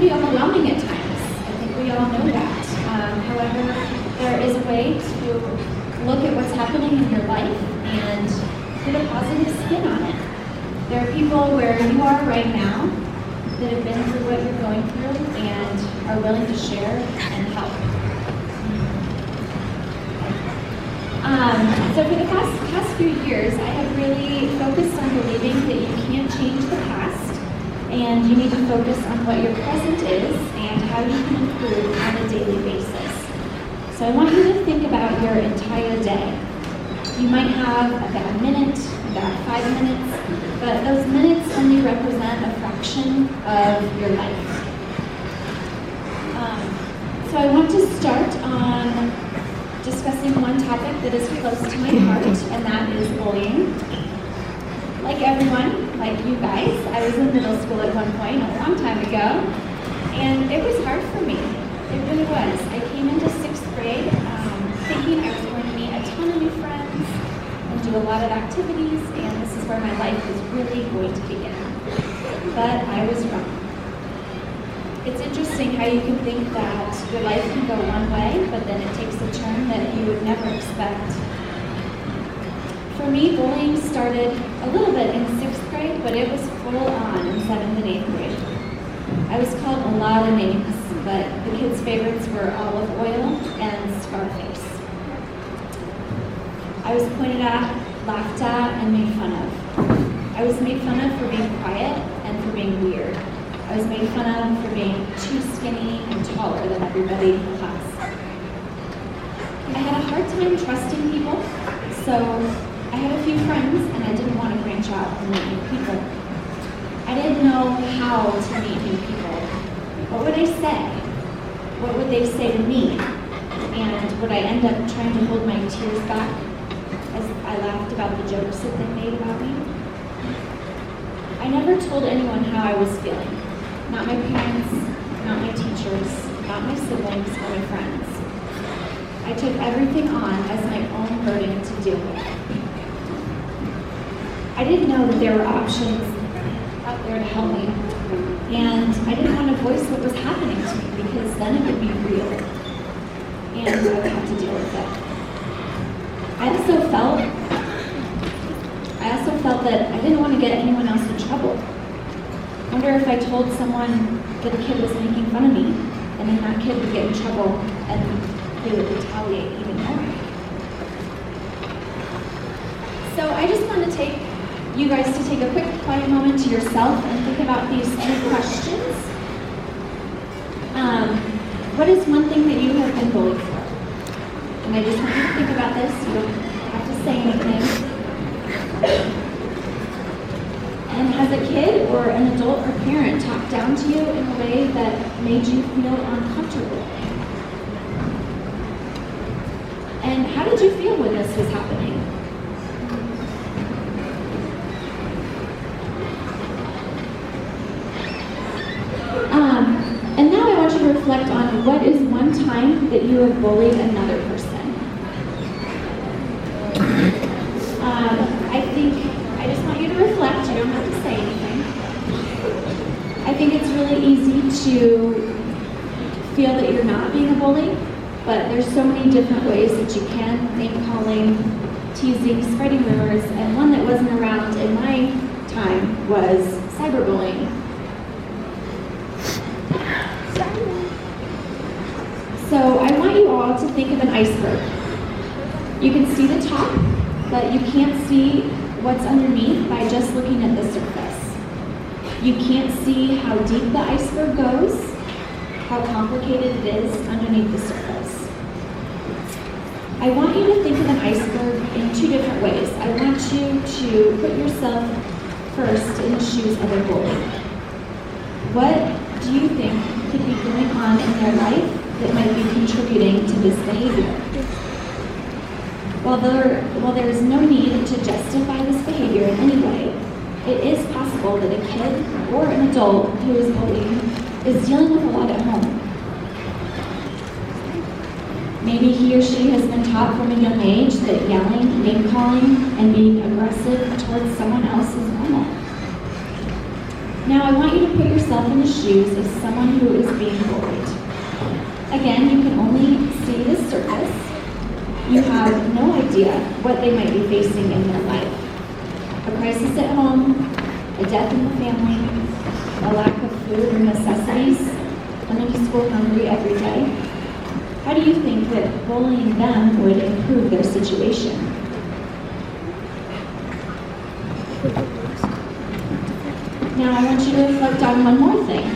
be overwhelming at times. I think we all know that. However, there is a way to look at what's happening in your life and put a positive spin on it. There are people where you are right now that have been through what you're going through and are willing to share and help. So for the past few years, I have really focused on believing that you can't change the past, and you need to focus on what your present is and how you can improve on a daily basis. So I want you to think about your entire day. You might have about a minute, about 5 minutes, but those minutes only represent a fraction of your life. So I want to start on discussing one topic that is close to my heart, and that is bullying. Like everyone, like you guys, I was in middle school at one point, a long time ago, and it was hard for me. It really was. I came into 6th grade thinking I was going to meet a ton of new friends and do a lot of activities, and this is where my life was really going to begin. But I was wrong. It's interesting how you can think that your life can go one way, but then it takes a turn that you would never expect. For me, bullying started a little bit in 6th grade, but it was full on in 7th and 8th grade. I was called a lot of names, but the kids' favorites were Olive Oil and Scarface. I was pointed at, laughed at, and made fun of. I was made fun of for being quiet and for being weird. I was made fun of for being too skinny and taller than everybody in the class. I had a hard time trusting people, so I had a few friends and I didn't want to branch out and meet new people. I didn't know how to meet new people. What would I say? What would they say to me? And would I end up trying to hold my tears back as I laughed about the jokes that they made about me? I never told anyone how I was feeling. Not my parents, not my teachers, not my siblings, or my friends. I took everything on as my own burden to deal with. I didn't know that there were options out there to help me. And I didn't want to voice what was happening to me because then it would be real. And I would have to deal with it. I also felt that I didn't want to get anyone else in trouble. I wonder if I told someone that a kid was making fun of me, and then that kid would get in trouble and they would retaliate even more. So I just want to take you guys to take a quick quiet moment to yourself and think about these 2 questions. What is one thing that you have been bullied for? And I just want you to think about this. You don't have to say anything. And has a kid or an adult or parent talked down to you in a way that made you feel uncomfortable? And how did you feel when this was happening? And now I want you to reflect on what is one time that you have bullied another person. I just want you to reflect. You don't have to say anything. I think it's really easy to feel that you're not being a bully, but there's so many different ways that you can: name calling, teasing, spreading rumors, and one that wasn't around in my time was cyberbullying. So I want you all to think of an iceberg. You can see the top, but you can't see what's underneath by just looking at the surface. You can't see how deep the iceberg goes, how complicated it is underneath the surface. I want you to think of an iceberg in 2 different ways. I want you to put yourself first in the shoes of a bully. What do you think could be going on in their life that might be contributing to this behavior? While there is no need to justify this behavior in any way, it is possible that a kid or an adult who is bullying is dealing with a lot at home. Maybe he or she has been taught from a young age that yelling, name-calling, and being aggressive towards someone else is normal. Now I want you to put yourself in the shoes of someone who is being bullied. Again, you can only see the surface. You have no idea what they might be facing in their life. A crisis at home, a death in the family, a lack of food or necessities, coming to school hungry every day. How do you think that bullying them would improve their situation? Now I want you to reflect on one more thing.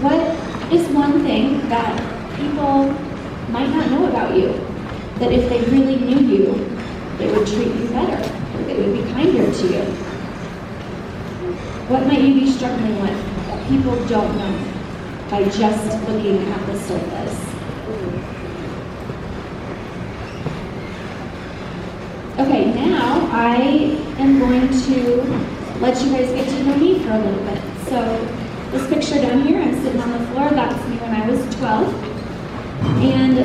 What is one thing that people might not know about you? That if they really knew you, they would treat you better, or they would be kinder to you? What might you be struggling with that people don't know by just looking at the surface? Okay, now I am going to let you guys get to know me for a little bit. So this picture down here, I'm sitting on the floor, that's me when I was 12. And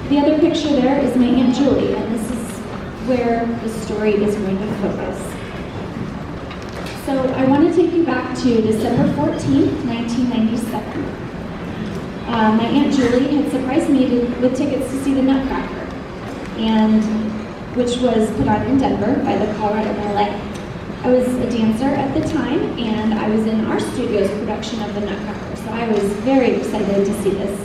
the other picture there is my Aunt Julie, and this is where the story is going to focus. So I want to take you back to December 14th, 1997. My Aunt Julie had surprised me with tickets to see the Nutcracker, and which was put on in Denver by the Colorado Ballet. I was a dancer at the time, and I was in our studio's production of the Nutcracker, so I was very excited to see this.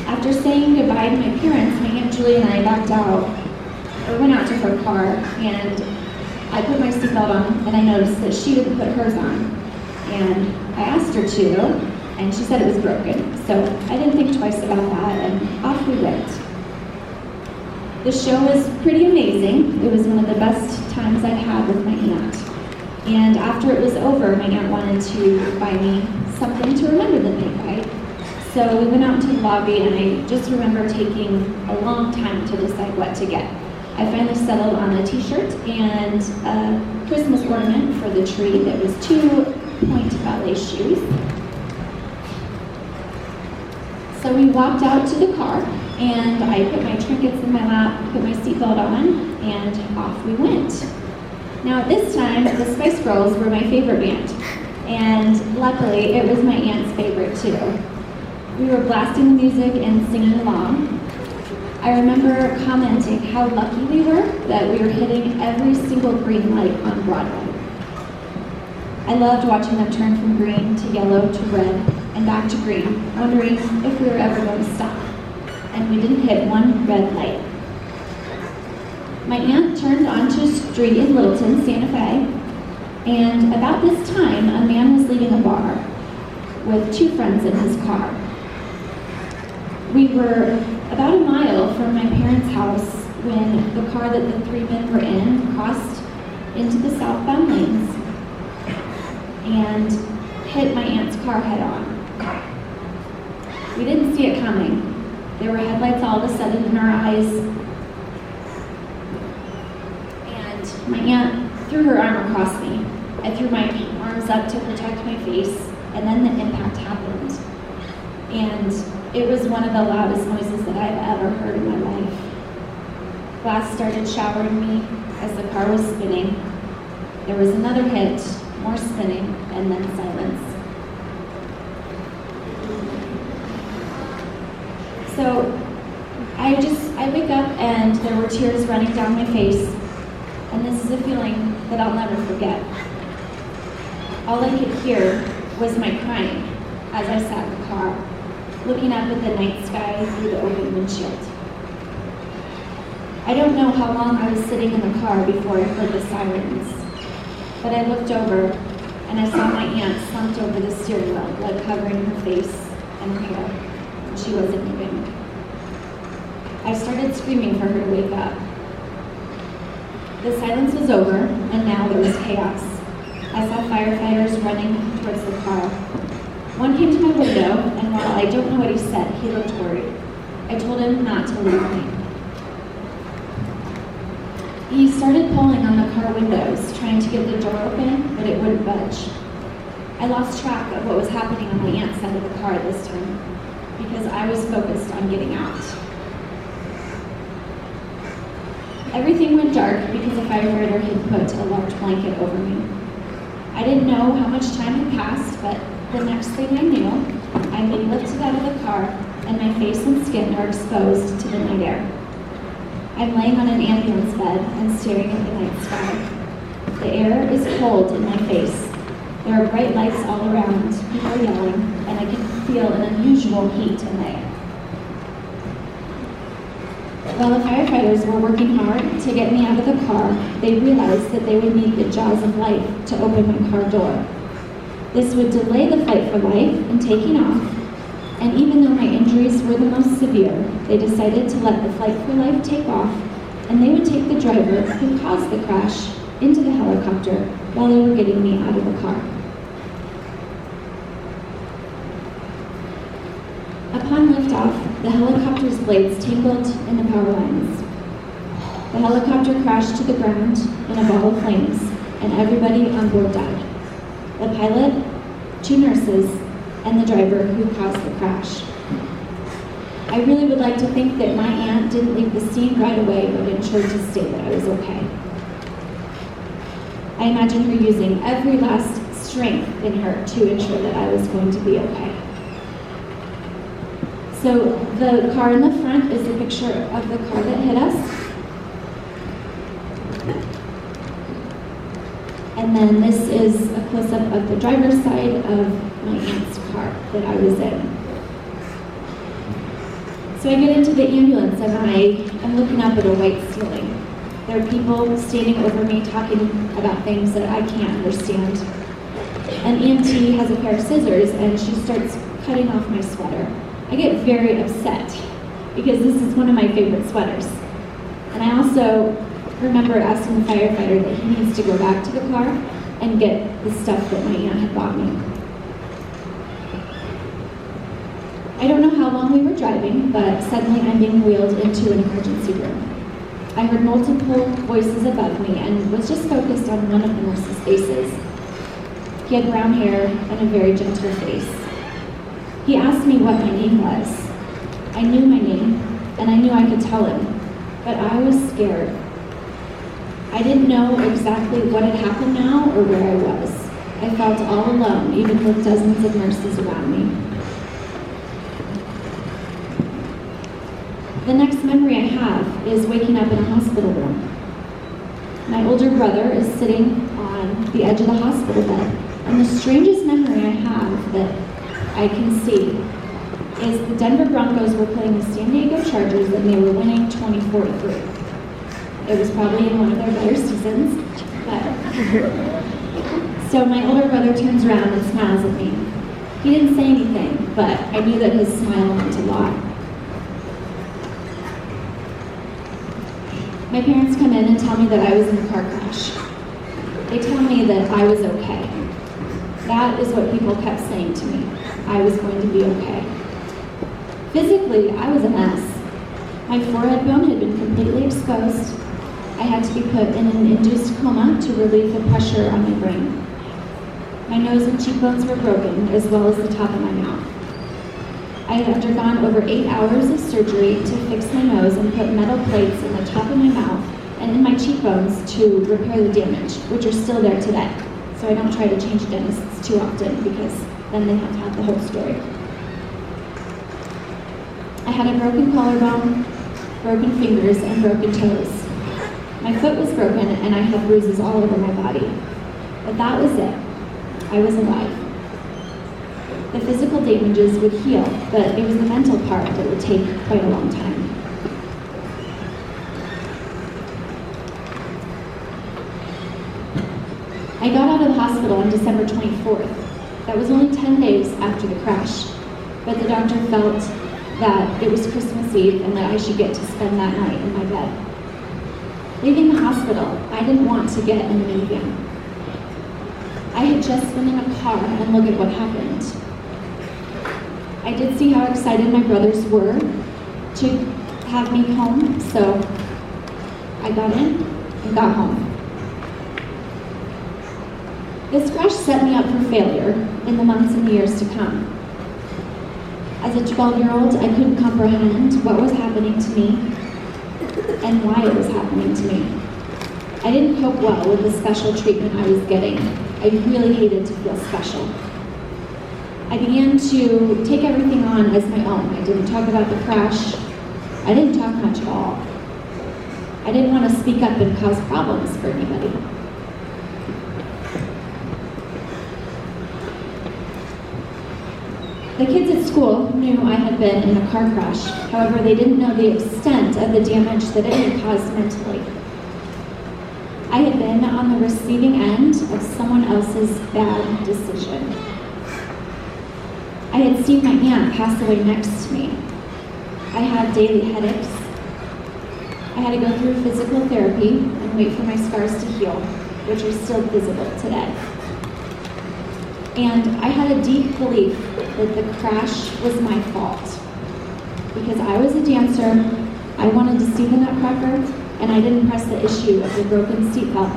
After saying goodbye to my parents, my Aunt Julie and I backed out, or went out to her car, and I put my seatbelt on, and I noticed that she didn't put hers on. And I asked her to, and she said it was broken. So I didn't think twice about that, and off we went. The show was pretty amazing. It was one of the best times I'd had with my aunt. And after it was over, my aunt wanted to buy me something to remember the night by. So we went out into the lobby, and I just remember taking a long time to decide what to get. I finally settled on a t-shirt and a Christmas ornament for the tree that was 2-point ballet shoes. So we walked out to the car, and I put my trinkets in my lap, put my seatbelt on, and off we went. Now at this time, the Spice Girls were my favorite band, and luckily it was my aunt's favorite too. We were blasting the music and singing along. I remember commenting how lucky we were that we were hitting every single green light on Broadway. I loved watching them turn from green to yellow to red and back to green, wondering if we were ever going to stop. And we didn't hit one red light. My aunt turned onto a street in Littleton, Santa Fe, and about this time, a man was leaving a bar with 2 friends in his car. We were about a mile from my parents' house when the car that the 3 men were in crossed into the southbound lanes and hit my aunt's car head on. We didn't see it coming. There were headlights all of a sudden in our eyes, and my aunt threw her arm across me. I threw my arms up to protect my face, and then the impact happened. And it was one of the loudest noises that I've ever heard in my life. Glass started showering me as the car was spinning. There was another hit, more spinning, and then silence. So I wake up and there were tears running down my face, and this is a feeling that I'll never forget. All I could hear was my crying as I sat in the car, looking up at the night sky through the open windshield. I don't know how long I was sitting in the car before I heard the sirens, but I looked over and I saw my aunt slumped over the steering wheel, blood covering her face and her hair. She wasn't moving. I started screaming for her to wake up. The silence was over, and now there was chaos. I saw firefighters running towards the car. One came to my window, and while I don't know what he said, he looked worried. I told him not to leave me. He started pulling on the car windows, trying to get the door open, but it wouldn't budge. I lost track of what was happening on my aunt's side of the car this time, because I was focused on getting out. Everything went dark because a firefighter had put a large blanket over me. I didn't know how much time had passed, but the next thing I knew, I'm being lifted out of the car, and my face and skin are exposed to the night air. I'm laying on an ambulance bed and staring at the night sky. The air is cold in my face. There are bright lights all around, people yelling, and I can feel an unusual heat in the air. While the firefighters were working hard to get me out of the car, they realized that they would need the jaws of life to open my car door. This would delay the fight for life and taking off, and even though my injuries were the most severe, they decided to let the flight for life take off, and they would take the driver who caused the crash into the helicopter while they were getting me out of the car. Upon liftoff, the helicopter's blades tangled in the power lines. The helicopter crashed to the ground in a ball of flames, and everybody on board died. The pilot, 2 nurses, and the driver who caused the crash. I really would like to think that my aunt didn't leave the scene right away, but ensured to state that I was okay. I imagine her using every last strength in her to ensure that I was going to be okay. So the car in the front is a picture of the car that hit us. And then this is a close-up of the driver's side of my aunt's car that I was in. So I get into the ambulance and I am looking up at a white ceiling. There are people standing over me talking about things that I can't understand. An EMT has a pair of scissors and she starts cutting off my sweater. I get very upset because this is one of my favorite sweaters. And I also remember asking the firefighter that he needs to go back to the car and get the stuff that my aunt had bought me. I don't know how long we were driving, but suddenly I'm being wheeled into an emergency room. I heard multiple voices above me and was just focused on one of the nurses' faces. He had brown hair and a very gentle face. He asked me what my name was. I knew my name, and I knew I could tell him, but I was scared. I didn't know exactly what had happened now or where I was. I felt all alone, even with dozens of nurses around me. The next memory I have is waking up in a hospital room. My older brother is sitting on the edge of the hospital bed, and the strangest memory I have that I can see is the Denver Broncos were playing the San Diego Chargers and they were winning 24-3. It was probably in one of their better seasons. So my older brother turns around and smiles at me. He didn't say anything, but I knew that his smile meant a lot. My parents come in and tell me that I was in a car crash. They tell me that I was okay. That is what people kept saying to me. I was going to be okay. Physically, I was a mess. My forehead bone had been completely exposed. I had to be put in an induced coma to relieve the pressure on my brain. My nose and cheekbones were broken, as well as the top of my mouth. I had undergone over 8 hours of surgery to fix my nose and put metal plates in the top of my mouth and in my cheekbones to repair the damage, which are still there today. So I don't try to change dentists too often because then they have to have the whole story. I had a broken collarbone, broken fingers, and broken toes. My foot was broken and I had bruises all over my body. But that was it. I was alive. The physical damages would heal, but it was the mental part that would take quite a long time. I got out of the hospital on December 24th. That was only 10 days after the crash, but the doctor felt that it was Christmas Eve and that I should get to spend that night in my bed. Leaving the hospital, I didn't want to get in the minivan. I had just been in a car and look at what happened. I did see how excited my brothers were to have me home, so I got in and got home. This crash set me up for failure in the months and years to come. As a 12-year-old, I couldn't comprehend what was happening to me and why it was happening to me. I didn't cope well with the special treatment I was getting. I really hated to feel special. I began to take everything on as my own. I didn't talk about the crash. I didn't talk much at all. I didn't want to speak up and cause problems for anybody. The kids at school knew I had been in a car crash. However, they didn't know the extent of the damage that it had caused mentally. I had been on the receiving end of someone else's bad decision. I had seen my aunt pass away next to me. I had daily headaches. I had to go through physical therapy and wait for my scars to heal, which are still visible today. And I had a deep belief that the crash was my fault. Because I was a dancer, I wanted to see the Nutcracker, and I didn't press the issue of the broken seatbelt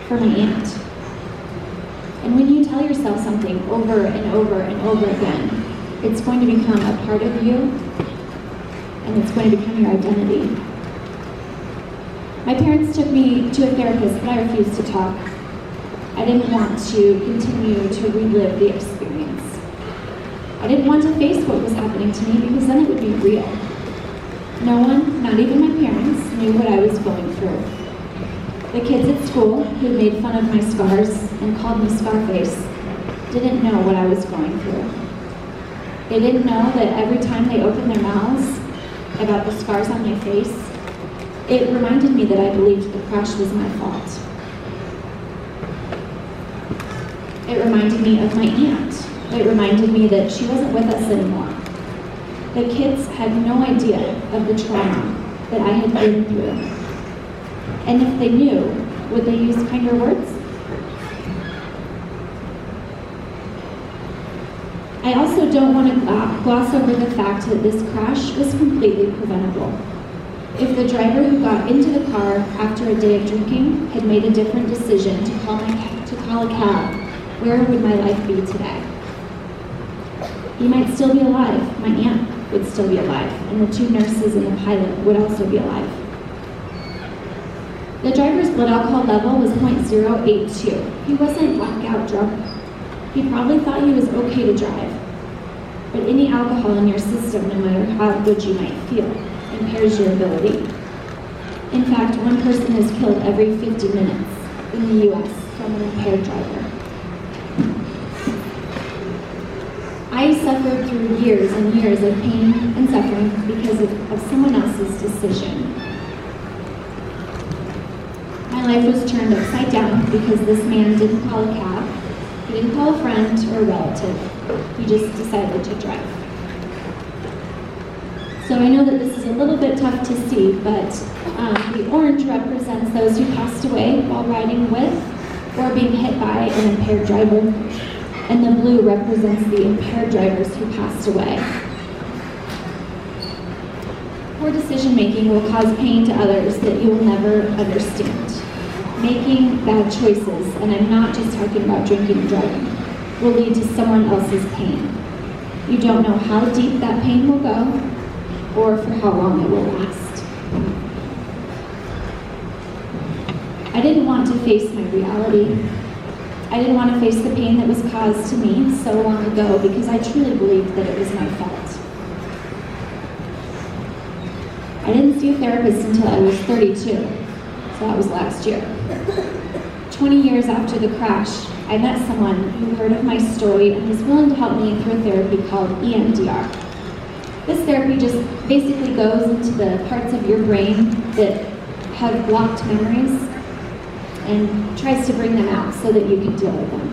for my aunt. And when you tell yourself something over and over and over again, it's going to become a part of you, and it's going to become your identity. My parents took me to a therapist, but I refused to talk. I didn't want to continue to relive the experience. I didn't want to face what was happening to me because then it would be real. No one, not even my parents, knew what I was going through. The kids at school, who made fun of my scars and called me Scarface, didn't know what I was going through. They didn't know that every time they opened their mouths about the scars on my face, it reminded me that I believed the crash was my fault. It reminded me of my aunt. It reminded me that she wasn't with us anymore. The kids had no idea of the trauma that I had been through. And if they knew, would they use kinder words? I also don't want to gloss over the fact that this crash was completely preventable. If the driver who got into the car after a day of drinking had made a different decision to call a cab, where would my life be today? He might still be alive. My aunt would still be alive, and the two nurses and the pilot would also be alive. The driver's blood alcohol level was 0.082. He wasn't blackout drunk. He probably thought he was okay to drive. But any alcohol in your system, no matter how good you might feel, impairs your ability. In fact, one person is killed every 50 minutes in the U.S. from an impaired driver. I suffered through years and years of pain and suffering because of someone else's decision. My life was turned upside down because this man didn't call a cab, he didn't call a friend or a relative, he just decided to drive. So I know that this is a little bit tough to see, but the orange represents those who passed away while riding with or being hit by an impaired driver, and the blue represents the impaired drivers who passed away. Poor decision-making will cause pain to others that you will never understand. Making bad choices, and I'm not just talking about drinking and driving, will lead to someone else's pain. You don't know how deep that pain will go, or for how long it will last. I didn't want to face my reality. I didn't want to face the pain that was caused to me so long ago because I truly believed that it was my fault. I didn't see a therapist until I was 32, so that was last year. 20 years after the crash, I met someone who heard of my story and was willing to help me through a therapy called EMDR. This therapy just basically goes into the parts of your brain that have blocked memories and tries to bring them out so that you can deal with them.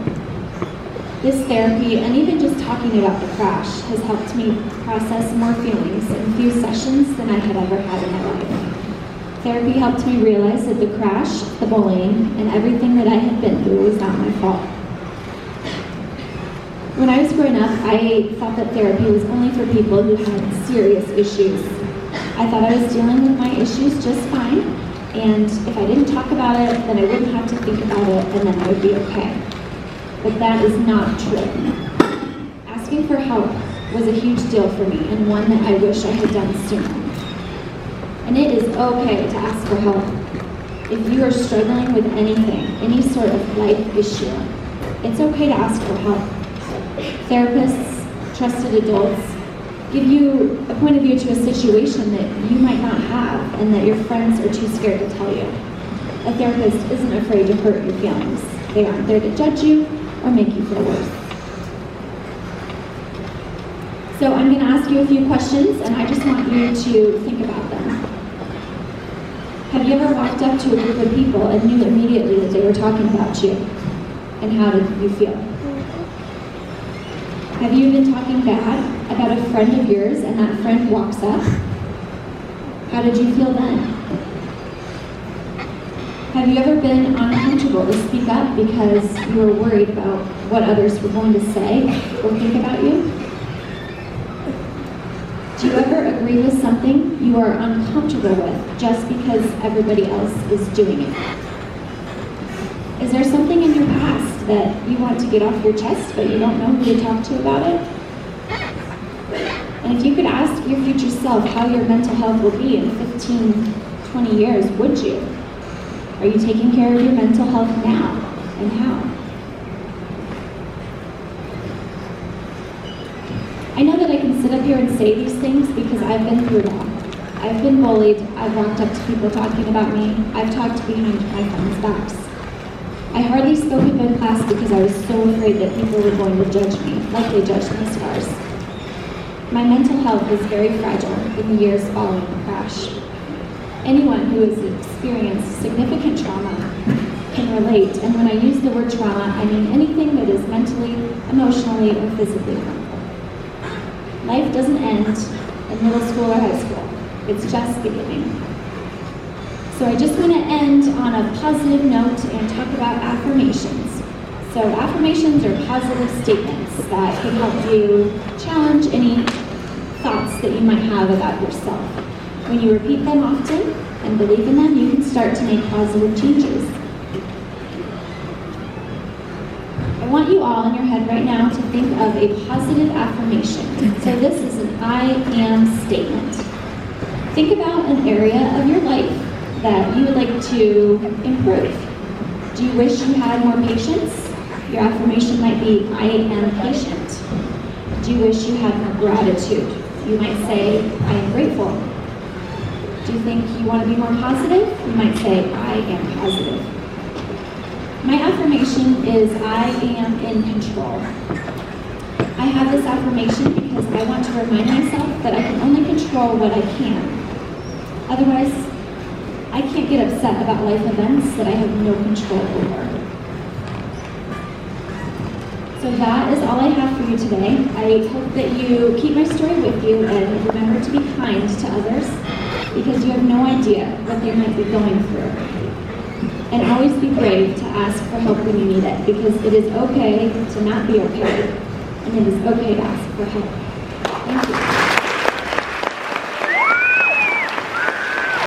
This therapy, and even just talking about the crash, has helped me process more feelings in few sessions than I had ever had in my life. Therapy helped me realize that the crash, the bullying, and everything that I had been through was not my fault. When I was growing up, I thought that therapy was only for people who had serious issues. I thought I was dealing with my issues just fine, and if I didn't talk about it, then I wouldn't have to think about it, and then I would be okay. But that is not true. Asking for help was a huge deal for me, and one that I wish I had done sooner. And it is okay to ask for help. If you are struggling with anything, any sort of life issue, It's okay to ask for help. Therapists, trusted adults, give you a point of view to a situation that you might not have and that your friends are too scared to tell you. A therapist isn't afraid to hurt your feelings. They aren't there to judge you or make you feel worse. So I'm going to ask you a few questions, and I just want you to think about them. Have you ever walked up to a group of people and knew immediately that they were talking about you? And how did you feel? Have you been talking bad about a friend of yours and that friend walks up? How did you feel then? Have you ever been uncomfortable to speak up because you were worried about what others were going to say or think about you? Do you ever agree with something you are uncomfortable with just because everybody else is doing it? Is there something in your past that you want to get off your chest but you don't know who to talk to about it? And if you could ask your future self how your mental health will be in 15, 20 years, would you? Are you taking care of your mental health now? And how? I know that I can sit up here and say these things because I've been through it all. I've been bullied, I've walked up to people talking about me, I've talked behind my friends' backs. I hardly spoke up in class because I was so afraid that people were going to judge me, like they judged my scars. My mental health was very fragile in the years following the crash. Anyone who has experienced significant trauma can relate, and when I use the word trauma, I mean anything that is mentally, emotionally, or physically harmful. Life doesn't end in middle school or high school. It's just beginning. So I just want to end on a positive note and talk about affirmations. So affirmations are positive statements that can help you challenge any thoughts that you might have about yourself. When you repeat them often and believe in them, you can start to make positive changes. I want you all in your head right now to think of a positive affirmation. So this is an I am statement. Think about an area of your life that you would like to improve. Do you wish you had more patience? Your affirmation might be, I am patient. Do you wish you had more gratitude? You might say, I am grateful. Do you think you want to be more positive? You might say, I am positive. My affirmation is, I am in control. I have this affirmation because I want to remind myself that I can only control what I can. Otherwise, I can't get upset about life events that I have no control over. So that is all I have for you today. I hope that you keep my story with you and remember to be kind to others because you have no idea what they might be going through. And always be brave to ask for help when you need it because it is okay to not be okay and it is okay to ask for help. Thank you.